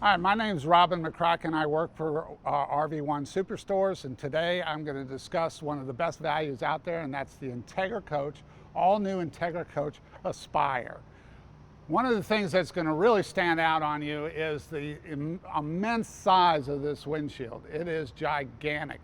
Hi, my name is Robin McCracken. I work for RV1 Superstores, and today I'm going to discuss one of the best values out there, and that's the Entegra Coach, all new Entegra Coach Aspire. One of the things that's going to really stand out on you is the immense size of this windshield. It is gigantic,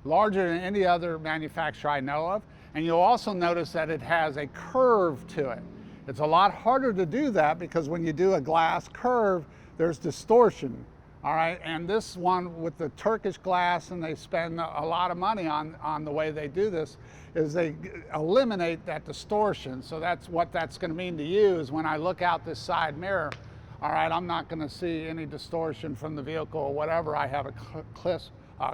larger than any other manufacturer I know of, and you'll also notice that it has a curve to it. It's a lot harder to do that because when you do a glass curve, there's distortion, all right? And this one with the Turkish glass, and they spend a lot of money on the way they do this, is they eliminate that distortion. So that's what that's gonna mean to you is when I look out this side mirror, all right, I'm not gonna see any distortion from the vehicle or whatever. I have a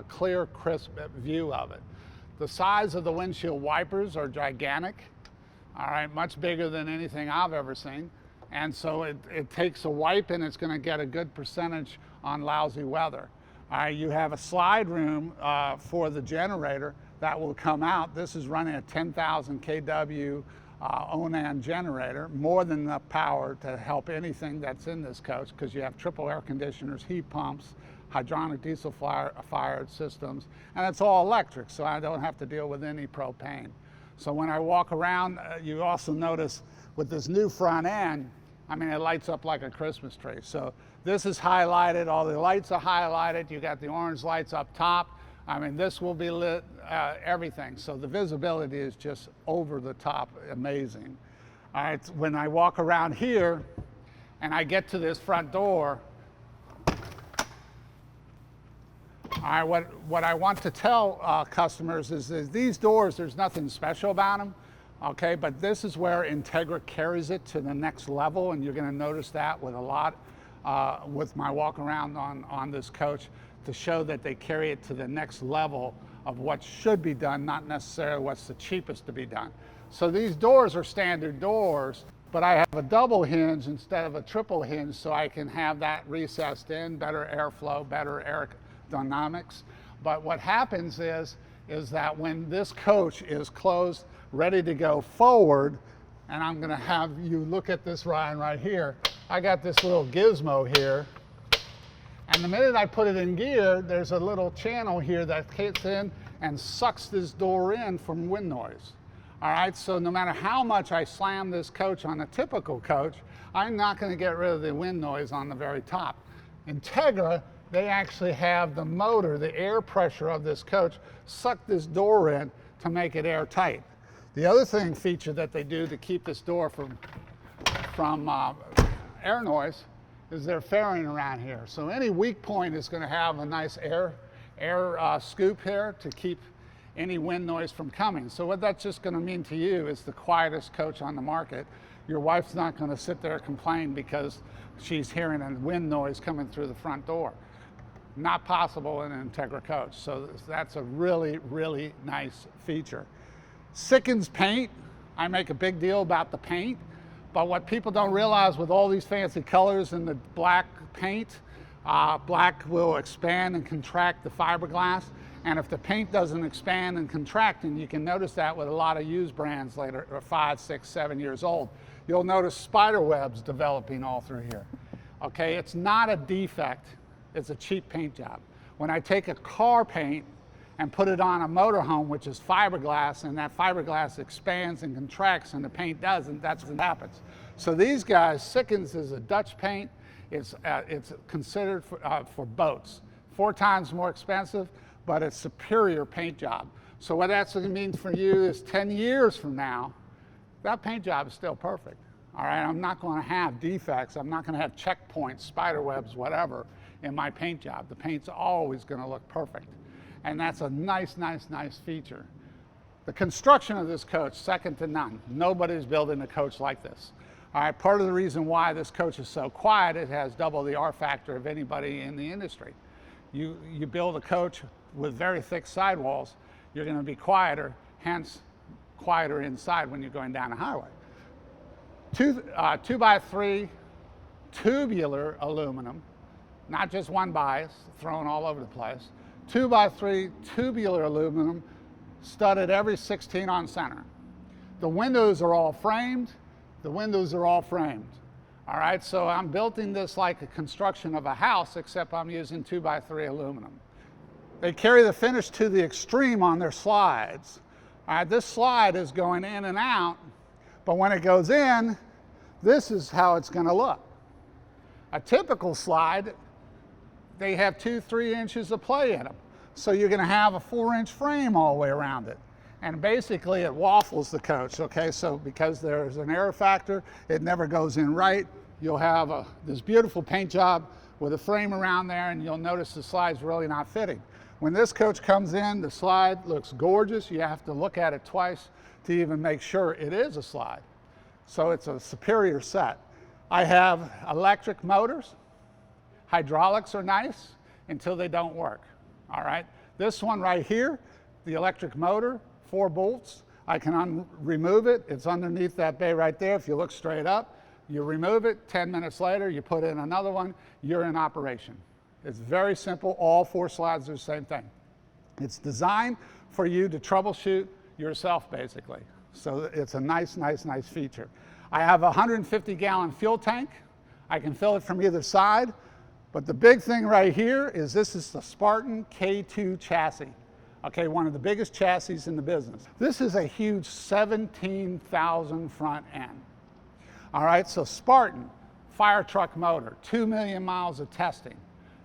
clear, crisp view of it. The size of the windshield wipers are gigantic, all right, much bigger than anything I've ever seen. And so it takes a wipe and it's gonna get a good percentage on lousy weather. All right, you have a slide room for the generator that will come out. This is running a 10,000 kW Onan generator, more than enough power to help anything that's in this coach because you have triple air conditioners, heat pumps, hydronic diesel fired systems, and it's all electric, so I don't have to deal with any propane. So when I walk around, you also notice with this new front end, I mean, it lights up like a Christmas tree. So this is highlighted, all the lights are highlighted. You got the orange lights up top. I mean, this will be lit, everything. So the visibility is just over the top, amazing. All right, when I walk around here and I get to this front door, all right, what I want to tell customers is these doors, there's nothing special about them. Okay, but this is where Entegra carries it to the next level, and you're going to notice that with a lot, with my walk around on this coach, to show that they carry it to the next level of what should be done, not necessarily what's the cheapest to be done. So these doors are standard doors, but I have a double hinge instead of a triple hinge, so I can have that recessed in, better airflow, better aerodynamics. But what happens is that when this coach is closed, ready to go forward, and I'm gonna have you look at this Ryan right here. I got this little gizmo here, and the minute I put it in gear, there's a little channel here that kicks in and sucks this door in from wind noise. All right, so no matter how much I slam this coach on a typical coach, I'm not gonna get rid of the wind noise on the very top. Entegra, they actually have the motor, the air pressure of this coach, suck this door in to make it airtight. The other feature that they do to keep this door from air noise is they're fairing around here. So any weak point is going to have a nice air scoop here to keep any wind noise from coming. So what that's just going to mean to you is the quietest coach on the market. Your wife's not going to sit there and complain because she's hearing a wind noise coming through the front door. Not possible in an Entegra coach. So that's a really, really nice feature. Sickens paint. I make a big deal about the paint, but what people don't realize with all these fancy colors and the black paint, black will expand and contract the fiberglass, and if the paint doesn't expand and contract, and you can notice that with a lot of used brands later, 5, 6, 7 years old, you'll notice spider webs developing all through here. Okay, it's not a defect, it's a cheap paint job. When I take a car paint and put it on a motorhome, which is fiberglass, and that fiberglass expands and contracts and the paint doesn't, that's what happens. So these guys, Sickens is a Dutch paint. It's considered for boats. 4 times more expensive, but it's superior paint job. So what that's going to mean for you is 10 years from now, that paint job is still perfect. All right, I'm not going to have defects. I'm not going to have checkpoints, spider webs, whatever, in my paint job. The paint's always going to look perfect. And that's a nice, nice, nice feature. The construction of this coach, second to none. Nobody's building a coach like this. All right, part of the reason why this coach is so quiet, it has double the R factor of anybody in the industry. You build a coach with very thick sidewalls, you're gonna be quieter, hence quieter inside when you're going down a highway. 2x3 tubular aluminum, not just one bias, thrown all over the place. 2x3 tubular aluminum, studded every 16 on center. The windows are all framed. All right, so I'm building this like a construction of a house, except I'm using 2x3 aluminum. They carry the finish to the extreme on their slides. All right, this slide is going in and out, but when it goes in, this is how it's going to look. A typical slide, they have 2-3 inches of play in them. So you're going to have a 4-inch frame all the way around it. And basically it waffles the coach, okay? So because there's an error factor, it never goes in right. You'll have this beautiful paint job with a frame around there, and you'll notice the slide's really not fitting. When this coach comes in, the slide looks gorgeous. You have to look at it twice to even make sure it is a slide. So it's a superior set. I have electric motors. Hydraulics are nice until they don't work, all right? This one right here, the electric motor, 4 bolts. I can remove it. It's underneath that bay right there. If you look straight up, you remove it. 10 minutes later, you put in another one. You're in operation. It's very simple. All 4 slides are the same thing. It's designed for you to troubleshoot yourself, basically. So it's a nice feature. I have a 150-gallon fuel tank. I can fill it from either side. But the big thing right here is this is the Spartan K2 chassis. Okay, one of the biggest chassis in the business. This is a huge 17,000 front end. All right, so Spartan, fire truck motor, 2 million miles of testing.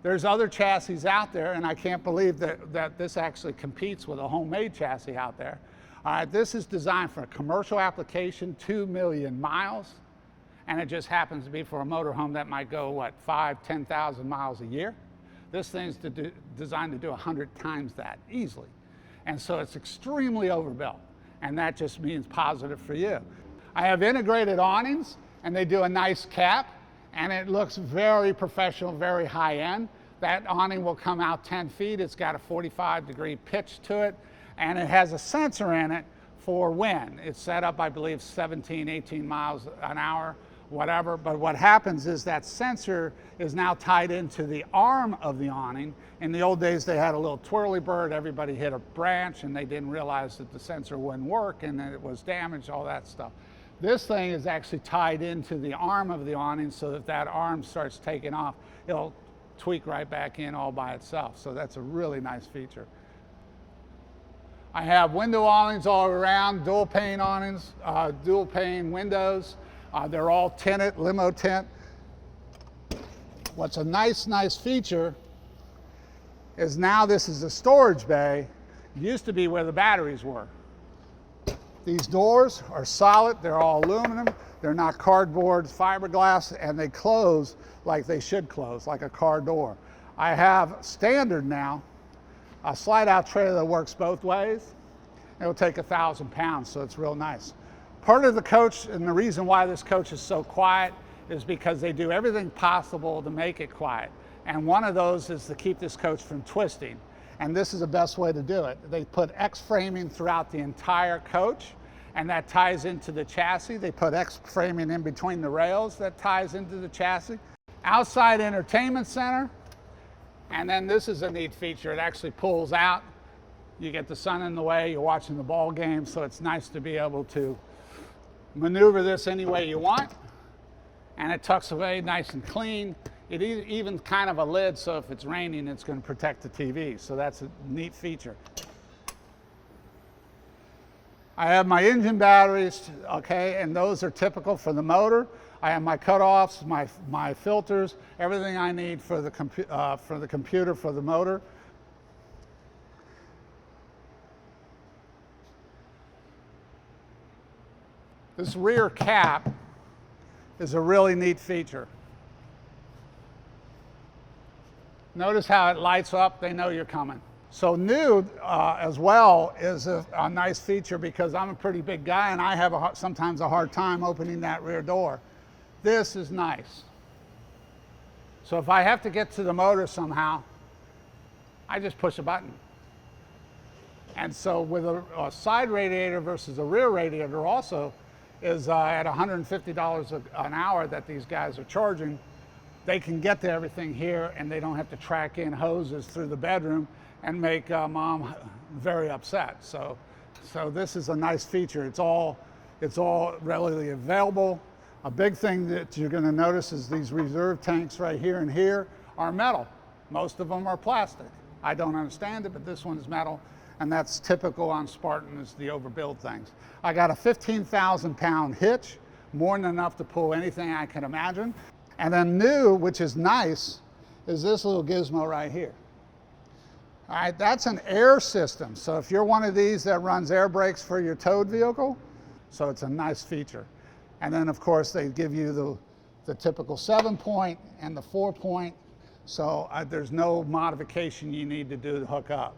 There's other chassis out there, and I can't believe that this actually competes with a homemade chassis out there. All right, this is designed for a commercial application, 2 million miles, and it just happens to be for a motorhome that might go, what, 5,000, 10,000 miles a year? This thing's designed to do 100 times that easily. And so it's extremely overbuilt, and that just means positive for you. I have integrated awnings, and they do a nice cap, and it looks very professional, very high end. That awning will come out 10 feet. It's got a 45-degree pitch to it, and it has a sensor in it for wind. It's set up, I believe, 17, 18 miles an hour, whatever. But what happens is that sensor is now tied into the arm of the awning. In the old days, they had a little twirly bird. Everybody hit a branch, and they didn't realize that the sensor wouldn't work, and that it was damaged, all that stuff. This thing is actually tied into the arm of the awning, so that that arm starts taking off, it'll tweak right back in all by itself. So that's a really nice feature. I have window awnings all around, dual pane awnings, dual pane windows. They're all tinted, limo tint. What's a nice feature is now this is a storage bay. It used to be where the batteries were. These doors are solid, they're all aluminum, they're not cardboard, fiberglass, and they close like they should close, like a car door. I have standard now a slide-out trailer that works both ways. It'll take 1,000 pounds, so it's real nice. Part of the coach, and the reason why this coach is so quiet, is because they do everything possible to make it quiet. And one of those is to keep this coach from twisting. And this is the best way to do it. They put X framing throughout the entire coach, and that ties into the chassis. They put X framing in between the rails that ties into the chassis. Outside entertainment center, and then this is a neat feature. It actually pulls out. You get the sun in the way, you're watching the ball game, so it's nice to be able to maneuver this any way you want. And it tucks away nice and clean. It even kind of a lid, so if it's raining, it's going to protect the TV. So that's a neat feature. I have my engine batteries, okay, and those are typical for the motor. I have my cutoffs, my filters, everything I need for the computer for the motor. This rear cap is a really neat feature. Notice how it lights up, they know you're coming. So new as well is a nice feature, because I'm a pretty big guy and I have sometimes a hard time opening that rear door. This is nice. So if I have to get to the motor somehow, I just push a button. And so with a side radiator versus a rear radiator also is at $150 an hour that these guys are charging. They can get to everything here, and they don't have to track in hoses through the bedroom and make mom very upset. So this is a nice feature. It's all readily available. A big thing that you're going to notice is these reserve tanks right here and here are metal. Most of them are plastic. I don't understand it, but this one's metal, and that's typical on Spartan, is the overbuild things. I got a 15,000-pound hitch, more than enough to pull anything I can imagine. And then new, which is nice, is this little gizmo right here. All right, that's an air system. So if you're one of these that runs air brakes for your towed vehicle, so it's a nice feature. And then of course they give you the typical 7-point and the 4-point. So there's no modification you need to do to hook up.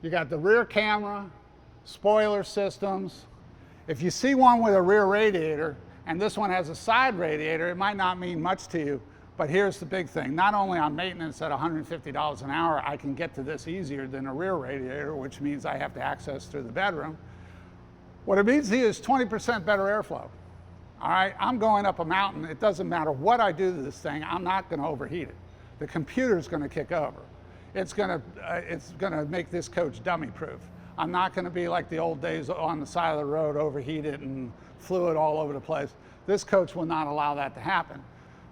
You got the rear camera, spoiler systems. If you see one with a rear radiator and this one has a side radiator, it might not mean much to you, but here's the big thing. Not only on maintenance at $150 an hour, I can get to this easier than a rear radiator, which means I have to access through the bedroom. What it means to you is 20% better airflow. All right, I'm going up a mountain. It doesn't matter what I do to this thing, I'm not going to overheat it. The computer's going to kick over. It's going to make this coach dummy proof. I'm not going to be like the old days on the side of the road, overheated and fluid all over the place. This coach will not allow that to happen.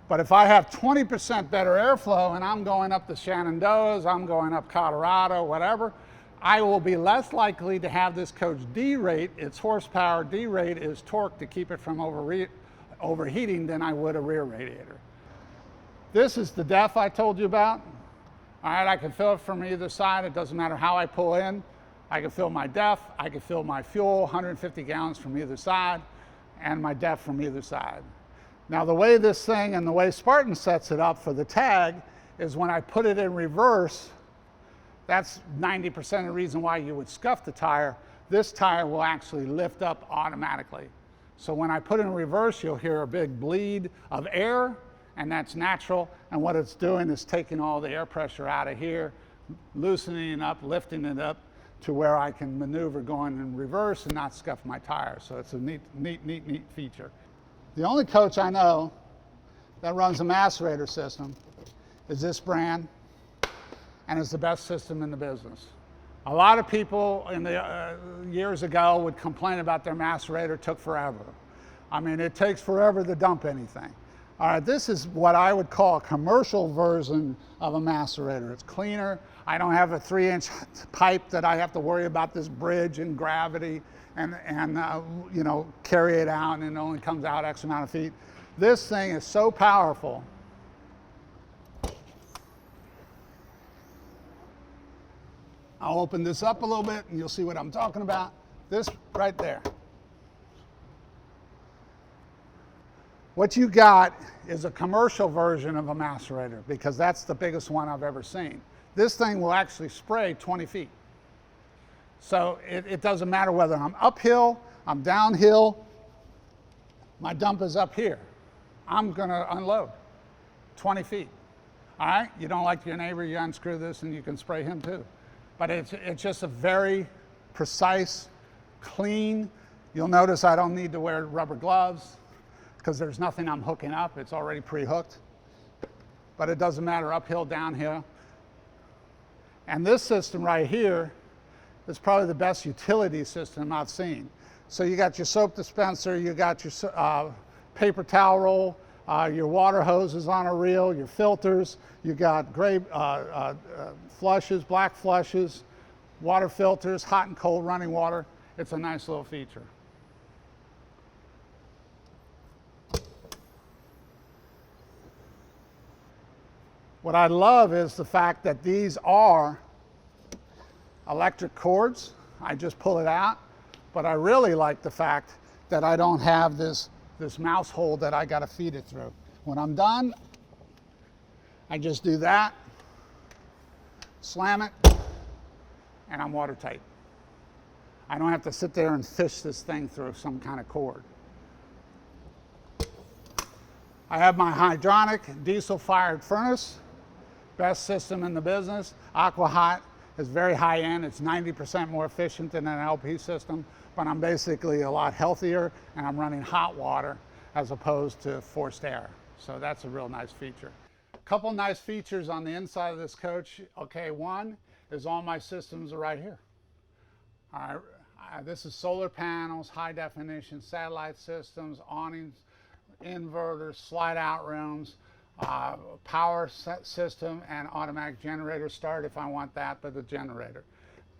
But if I have 20% better airflow and I'm going up the Shenandoahs, I'm going up Colorado, whatever, I will be less likely to have this coach derate. Its horsepower derate is torque to keep it from overheating than I would a rear radiator. This is the def I told you about. All right, I can fill it from either side. It doesn't matter how I pull in. I can fill my def, I can fill my fuel, 150 gallons from either side, and my def from either side. Now the way this thing and the way Spartan sets it up for the tag is when I put it in reverse, that's 90% of the reason why you would scuff the tire. This tire will actually lift up automatically. So when I put it in reverse, you'll hear a big bleed of air, and that's natural. And what it's doing is taking all the air pressure out of here, loosening it up, lifting it up to where I can maneuver going in reverse and not scuff my tire. So it's a neat feature. The only coach I know that runs a Macerator system is this brand, and it's the best system in the business. A lot of people in the years ago would complain about their Macerator took forever. I mean, it takes forever to dump anything. All right, this is what I would call a commercial version of a Macerator. It's cleaner. I don't have a 3-inch pipe that I have to worry about this bridge and gravity and you know, carry it out, and it only comes out X amount of feet. This thing is so powerful. I'll open this up a little bit and you'll see what I'm talking about. This right there. What you got is a commercial version of a Macerator, because that's the biggest one I've ever seen. This thing will actually spray 20 feet. So it doesn't matter whether I'm uphill, I'm downhill, my dump is up here. I'm gonna unload 20 feet. All right, you don't like your neighbor, you unscrew this and you can spray him too. But it's just a very precise, clean. You'll notice I don't need to wear rubber gloves because there's nothing I'm hooking up. It's already pre-hooked. But it doesn't matter uphill, downhill. And this system right here is probably the best utility system I've seen. So you got your soap dispenser, you got your paper towel roll, your water hoses on a reel, your filters, you got gray flushes, black flushes, water filters, hot and cold running water. It's a nice little feature. What I love is the fact that these are electric cords. I just pull it out, but I really like the fact that I don't have this mouse hole that I got to feed it through. When I'm done, I just do that, slam it, and I'm watertight. I don't have to sit there and fish this thing through some kind of cord. I have my Hydronic diesel-fired furnace, best system in the business. Aqua Hot is very high-end. It's 90% more efficient than an LP system, but I'm basically a lot healthier, and I'm running hot water as opposed to forced air. So that's a real nice feature. A couple nice features on the inside of this coach. Okay, one is all my systems are right here. All right, this is solar panels, high definition satellite systems, awnings, inverters, slide out rooms, power system, and automatic generator start if I want that, but the generator.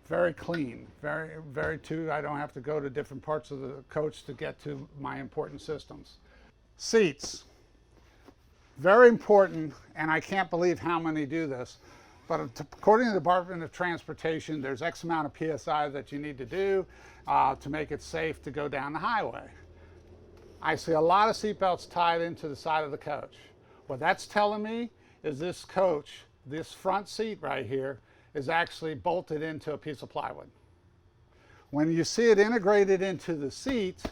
Very clean, very too, I don't have to go to different parts of the coach to get to my important systems. Seats, very important, and I can't believe how many do this, but according to the Department of Transportation, there's X amount of PSI that you need to do to make it safe to go down the highway. I see a lot of seatbelts tied into the side of the coach. What that's telling me is this coach, this front seat right here, is actually bolted into a piece of plywood. When you see it integrated into the seat,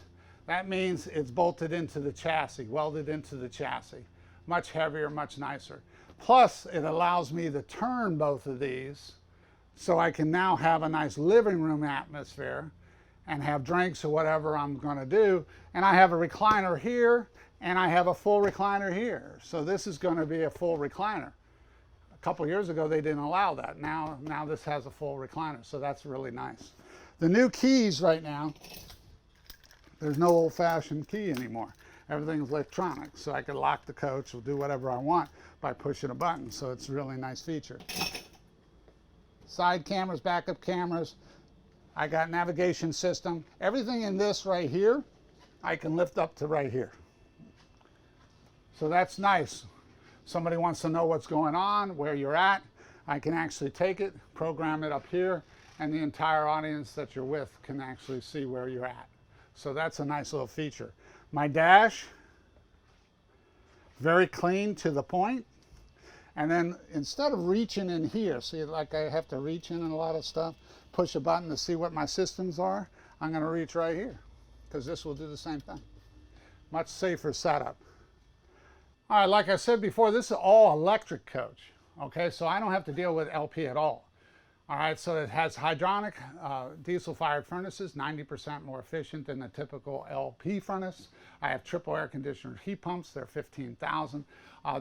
that means it's bolted into the chassis, welded into the chassis. Much heavier, much nicer. Plus, it allows me to turn both of these so I can now have a nice living room atmosphere and have drinks or whatever I'm going to do. And I have a recliner here and I have a full recliner here. So this is going to be a full recliner. A couple years ago they didn't allow that. Now this has a full recliner, so that's really nice. The new keys right now, there's no old-fashioned key anymore. Everything's electronic, so I can lock the coach or do whatever I want by pushing a button, so it's a really nice feature. Side cameras, backup cameras. I got navigation system. Everything in this right here, I can lift up to right here. So that's nice. Somebody wants to know what's going on, where you're at, I can actually take it, program it up here, and the entire audience that you're with can actually see where you're at. So that's a nice little feature. My dash, very clean to the point. And then instead of reaching in here, see, like I have to reach in a lot of stuff, push a button to see what my systems are, I'm going to reach right here because this will do the same thing. Much safer setup. All right, like I said before, this is all electric coach. Okay, so I don't have to deal with LP at all. All right, so it has hydronic diesel-fired furnaces, 90% more efficient than the typical LP furnace. I have triple air conditioner heat pumps, they're 15,000.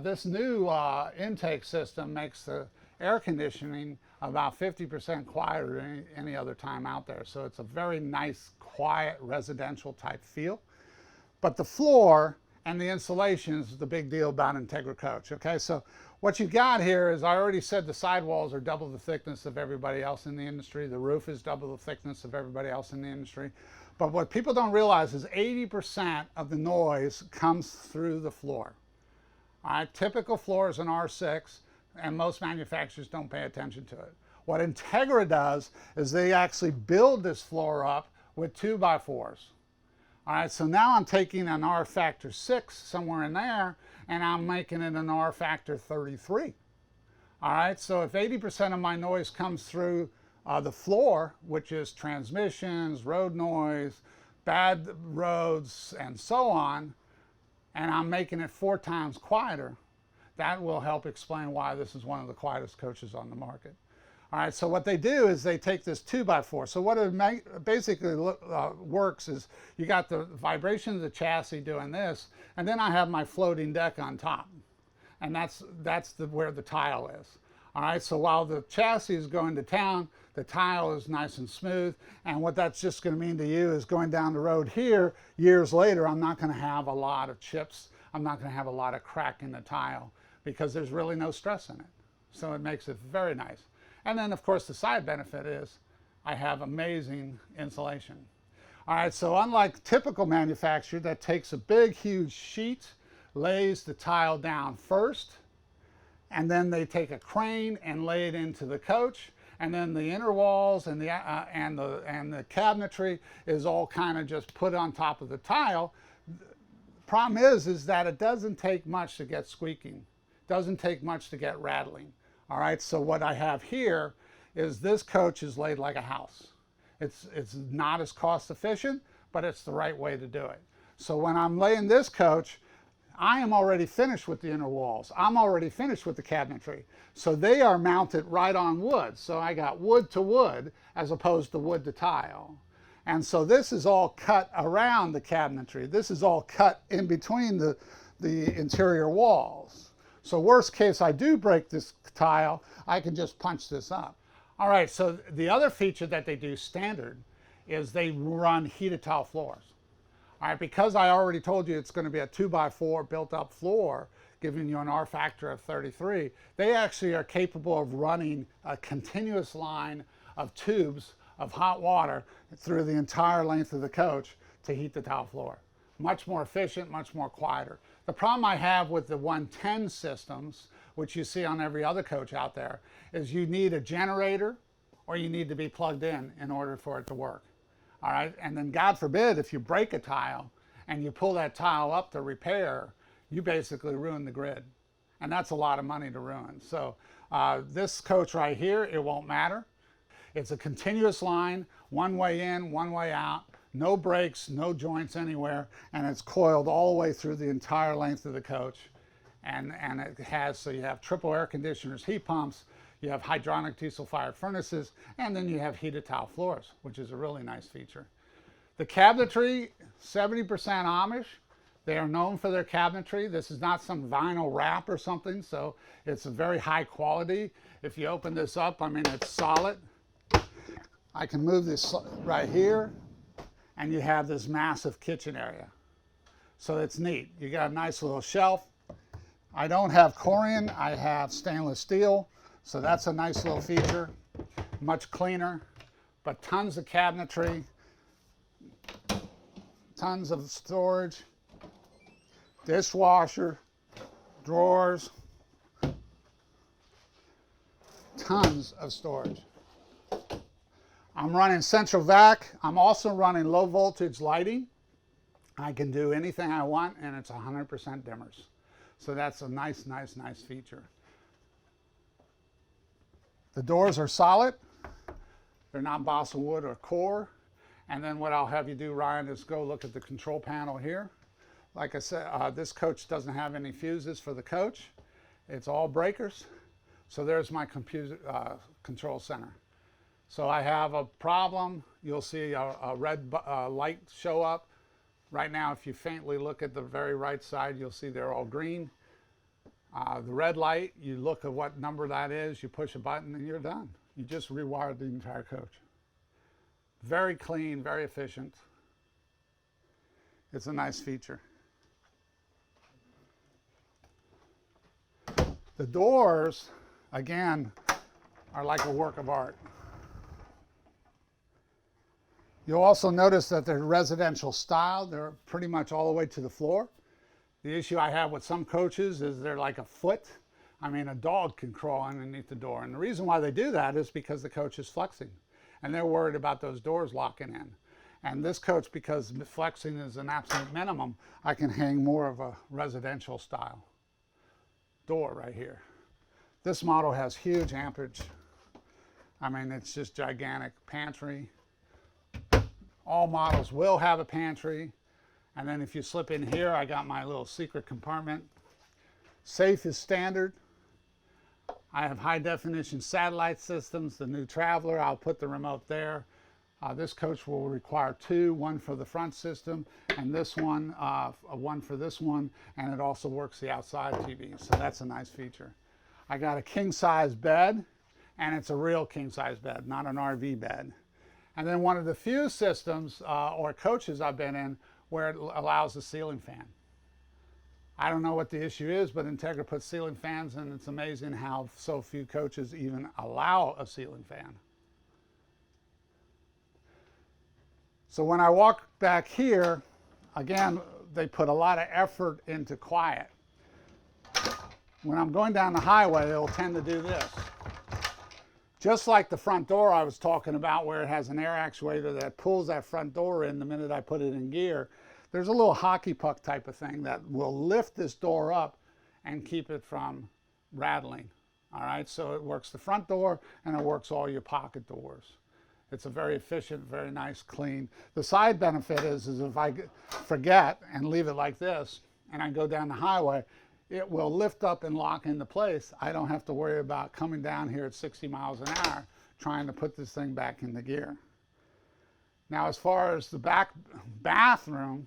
This new intake system makes the air conditioning about 50% quieter than any other time out there. So it's a very nice, quiet, residential type feel. But the floor and the insulation is the big deal about Entegra Coach. Okay, so what you got here is, I already said the sidewalls are double the thickness of everybody else in the industry. The roof is double the thickness of everybody else in the industry. But what people don't realize is 80% of the noise comes through the floor. All right, typical floor is an R6, and most manufacturers don't pay attention to it. What Entegra does is they actually build this floor up with 2x4s. All right, so now I'm taking an R factor 6 somewhere in there, and I'm making it an R factor 33. All right, so if 80% of my noise comes through the floor, which is transmissions, road noise, bad roads, and so on, and I'm making it 4 times quieter, that will help explain why this is one of the quietest coaches on the market. All right, so what they do is they take this 2x4. So what it basically works is you got the vibration of the chassis doing this, and then I have my floating deck on top. And that's where the tile is. All right, so while the chassis is going to town, the tile is nice and smooth. And what that's just going to mean to you is going down the road here, years later, I'm not going to have a lot of chips. I'm not going to have a lot of crack in the tile because there's really no stress in it. So it makes it very nice. And then, of course, the side benefit is I have amazing insulation. All right, so unlike typical manufacturer that takes a big, huge sheet, lays the tile down first, and then they take a crane and lay it into the coach, and then the inner walls and the cabinetry is all kind of just put on top of the tile. Problem is that it doesn't take much to get squeaking. Doesn't take much to get rattling. All right, so what I have here is this coach is laid like a house. It's not as cost efficient, but it's the right way to do it. So when I'm laying this coach, I am already finished with the inner walls. I'm already finished with the cabinetry. So they are mounted right on wood. So I got wood to wood as opposed to wood to tile. And so this is all cut around the cabinetry. This is all cut in between the interior walls. So worst case, I do break this tile, I can just punch this up. All right, so the other feature that they do standard is they run heated tile floors. All right, because I already told you it's going to be a 2x4 built-up floor, giving you an R factor of 33, they actually are capable of running a continuous line of tubes of hot water through the entire length of the coach to heat the tile floor. Much more efficient, much more quieter. The problem I have with the 110 systems, which you see on every other coach out there, is you need a generator or you need to be plugged in order for it to work. All right, and then God forbid if you break a tile and you pull that tile up to repair, you basically ruin the grid. And that's a lot of money to ruin. So this coach right here, it won't matter. It's a continuous line, one way in, one way out, no breaks, no joints anywhere, and it's coiled all the way through the entire length of the coach. And it has, so you have triple air conditioners, heat pumps, you have hydronic diesel-fired furnaces, and then you have heated tile floors, which is a really nice feature. The cabinetry, 70% Amish. They are known for their cabinetry. This is not some vinyl wrap or something, so it's a very high quality. If you open this up, I mean, it's solid. I can move this right here, and you have this massive kitchen area. So it's neat. You got a nice little shelf. I don't have Corian, I have stainless steel. So that's a nice little feature, much cleaner, but tons of cabinetry, tons of storage, dishwasher, drawers, tons of storage. I'm running central vac. I'm also running low voltage lighting. I can do anything I want and it's 100% dimmers. So that's a nice feature. The doors are solid. They're not balsa wood or core. And then what I'll have you do, Ryan, is go look at the control panel here. Like I said, this coach doesn't have any fuses for the coach. It's all breakers. So there's my computer control center. So I have a problem. You'll see a red light show up. Right now, if you faintly look at the very right side, you'll see they're all green. The red light, you look at what number that is, you push a button and you're done. You just rewired the entire coach. Very clean, very efficient. It's a nice feature. The doors, again, are like a work of art. You'll also notice that they're residential style. They're pretty much all the way to the floor. The issue I have with some coaches is they're like a foot. I mean, a dog can crawl underneath the door. And the reason why they do that is because the coach is flexing. And they're worried about those doors locking in. And this coach, because flexing is an absolute minimum, I can hang more of a residential style door right here. This model has huge amperage. I mean, it's just gigantic. Pantry. All models will have a pantry. And then if you slip in here, I got my little secret compartment. Safe is standard. I have high definition satellite systems. The new Traveler, I'll put the remote there. This coach will require two, one for the front system, and this one, one for this one, and it also works the outside TV. So that's a nice feature. I got a king size bed, and it's a real king size bed, not an RV bed. And then one of the few systems or coaches I've been in where it allows a ceiling fan. I don't know what the issue is, but Entegra puts ceiling fans, and it's amazing how so few coaches even allow a ceiling fan. So when I walk back here, again, they put a lot of effort into quiet. When I'm going down the highway, they'll tend to do this. Just like the front door I was talking about, where it has an air actuator that pulls that front door in the minute I put it in gear, there's a little hockey puck type of thing that will lift this door up and keep it from rattling. All right, so it works the front door and it works all your pocket doors. It's a very efficient, very nice, clean. The side benefit is if I forget and leave it like this and I go down the highway, it will lift up and lock into place. I don't have to worry about coming down here at 60 miles an hour trying to put this thing back into gear. Now, as far as the back bathroom,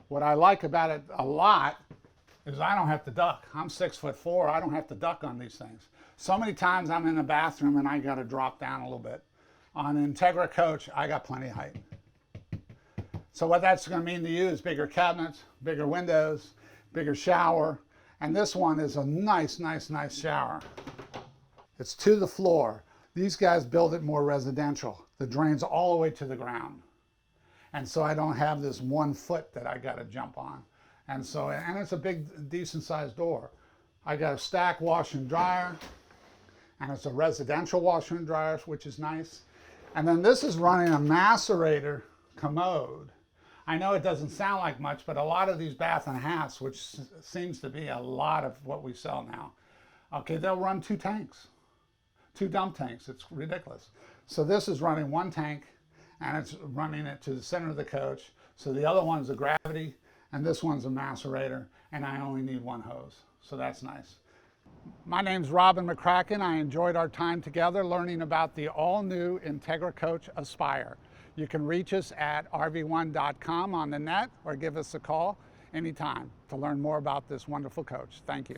what I like about it a lot is I don't have to duck. I'm 6'4", I don't have to duck on these things. So many times I'm in the bathroom and I gotta drop down a little bit. On an Entegra Coach, I got plenty of height. So what that's going to mean to you is bigger cabinets, bigger windows, bigger shower. And this one is a nice shower. It's to the floor. These guys build it more residential. The drain's all the way to the ground. And so I don't have this 1 foot that I got to jump on. And it's a big, decent sized door. I got a stack washer and dryer, and it's a residential washer and dryer, which is nice. And then this is running a Macerator commode. I know it doesn't sound like much, but a lot of these bath and halves, which seems to be a lot of what we sell now, okay, they'll run 2 tanks, 2 dump tanks. It's ridiculous. So this is running 1 tank, and it's running it to the center of the coach. So the other one's a gravity, and this one's a Macerator, and I only need 1 hose. So that's nice. My name's Robin McCracken. I enjoyed our time together learning about the all-new Entegra Coach Aspire. You can reach us at rv1.com on the net or give us a call anytime to learn more about this wonderful coach. Thank you.